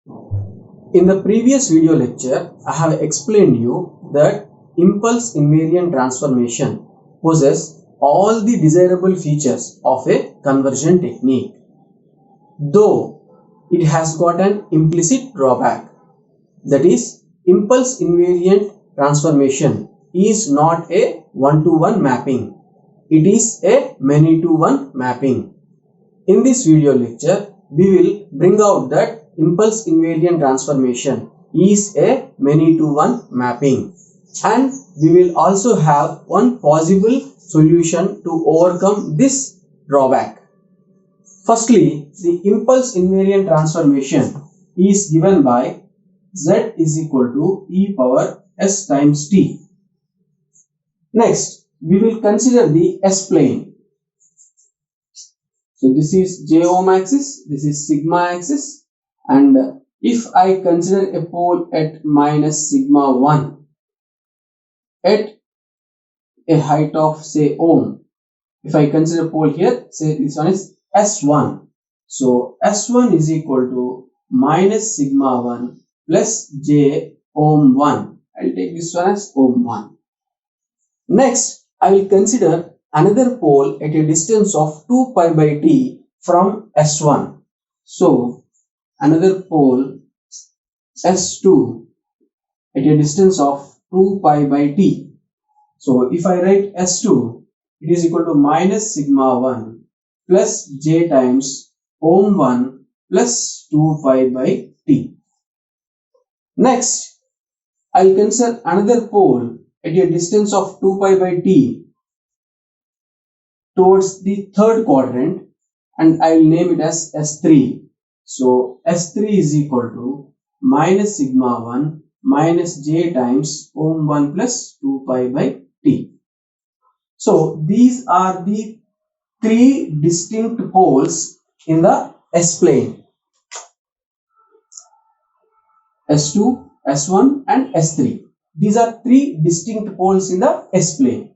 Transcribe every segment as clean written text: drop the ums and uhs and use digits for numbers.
In the previous video lecture, I have explained you that impulse invariant transformation possesses all the desirable features of a conversion technique, though it has got an implicit drawback. That is, impulse invariant transformation is not a one-to-one mapping. It is a many-to-one mapping. In this video lecture, we will bring out that impulse invariant transformation is a many-to-one mapping, and we will also have one possible solution to overcome this drawback. Firstly, the impulse invariant transformation is given by z is equal to e power s times t. Next, we will consider the s-plane. So this is j-ohm axis, this is sigma axis, and if I consider a pole at minus sigma 1 at a height of say ohm, if I consider pole here, say this one is S1. So S1 is equal to minus sigma 1 plus j ohm 1. I will take this one as ohm 1. Next, I will consider another pole at a distance of 2 pi by t from S1. So another pole S2 at a distance of 2 pi by t. So if I write S2, it is equal to minus sigma 1 plus j times ohm 1 plus 2 pi by t. Next, I will consider another pole at a distance of 2 pi by t towards the third quadrant, and I will name it as S3. So S3 is equal to minus sigma 1 minus j times ohm 1 plus 2 pi by t. So these are the three distinct poles in the S-plane: S2, S1 and S3. These are three distinct poles in the S-plane.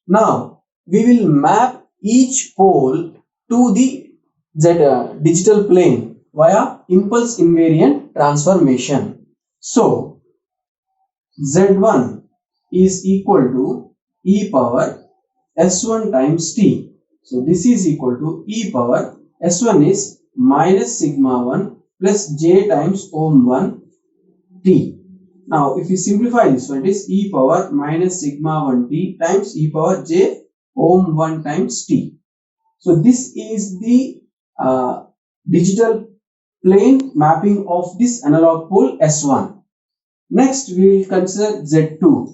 Now we will map each pole to the digital plane via impulse invariant transformation. So Z1 is equal to e power S1 times t. So this is equal to e power S1 is minus sigma 1 plus j times ohm 1 t. Now if you simplify this one, it is e power minus sigma 1 t times e power j ohm 1 times t. So this is the digital plane mapping of this analog pole S1. Next we will consider Z2.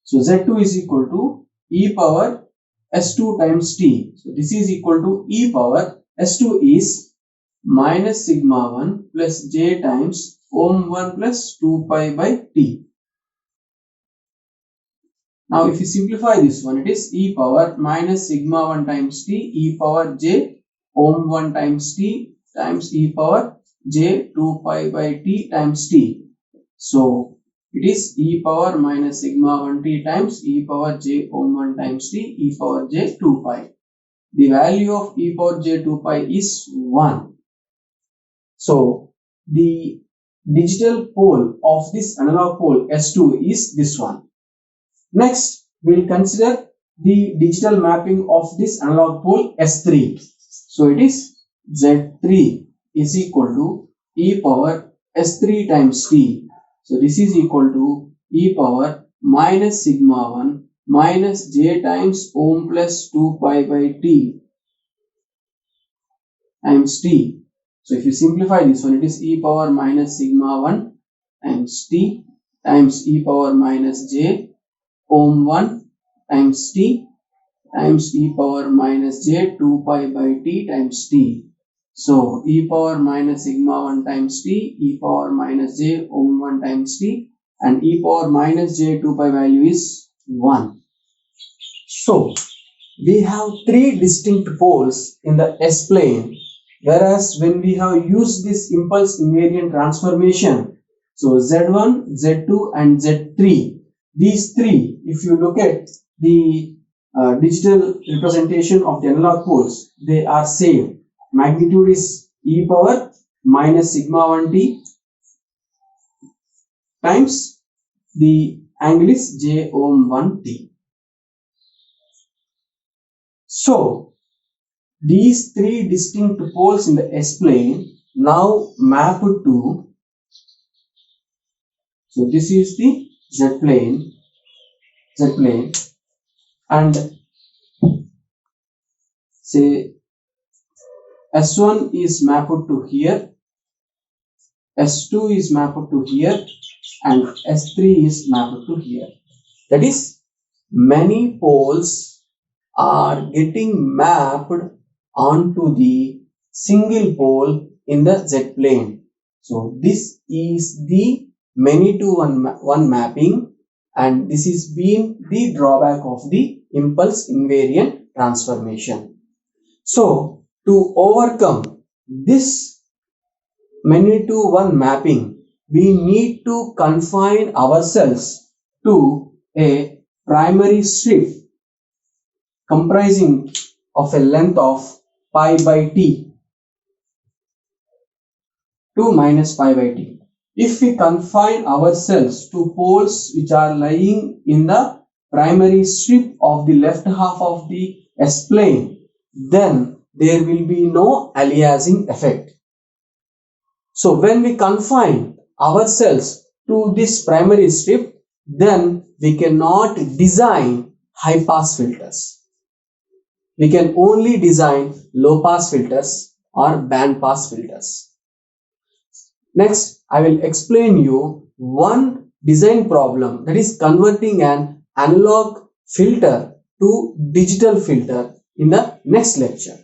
So Z2 is equal to e power S2 times t. So this is equal to e power S2 is minus sigma 1 plus j times ohm 1 plus 2 pi by t. Now if you simplify this one, it is e power minus sigma 1 times t e power j ohm 1 times t times e power j 2 pi by t times t. So it is e power minus sigma 1 t times e power j ohm 1 times t e power j 2 pi. The value of e power j 2 pi is 1. So the digital pole of this analog pole S2 is this one. Next, we will consider the digital mapping of this analog pole S3. So it is Z3 is equal to e power S3 times t. So this is equal to e power minus sigma 1 minus j times ohm plus 2 pi by t times t. So if you simplify this one, it is e power minus sigma 1 times t times e power minus j ohm 1 times t times e power minus j 2 pi by t times t. So e power minus sigma 1 times t, e power minus j ohm 1 times t, and e power minus j 2 pi value is 1. So we have three distinct poles in the S-plane, whereas when we have used this impulse invariant transformation, so Z1, Z2 and Z3, these three, if you look at the digital representation of the analog poles, they are same. Magnitude is e power minus sigma 1t times the angle is j ohm 1t. So these three distinct poles in the S-plane now map to, so this is the Z-plane, and say S1 is mapped to here, S2 is mapped to here, and S3 is mapped to here. That is, many poles are getting mapped onto the single pole in the Z plane. So this is the many to one mapping, and this is been the drawback of the impulse invariant transformation. So to overcome this many to one mapping, we need to confine ourselves to a primary strip comprising of a length of pi by t, 2 minus pi by t. If we confine ourselves to poles which are lying in the primary strip of the left half of the S-plane, then there will be no aliasing effect. So when we confine ourselves to this primary strip, then we cannot design high pass filters. We can only design low pass filters or band pass filters. Next, I will explain you one design problem, that is converting an analog filter to digital filter, in the next lecture.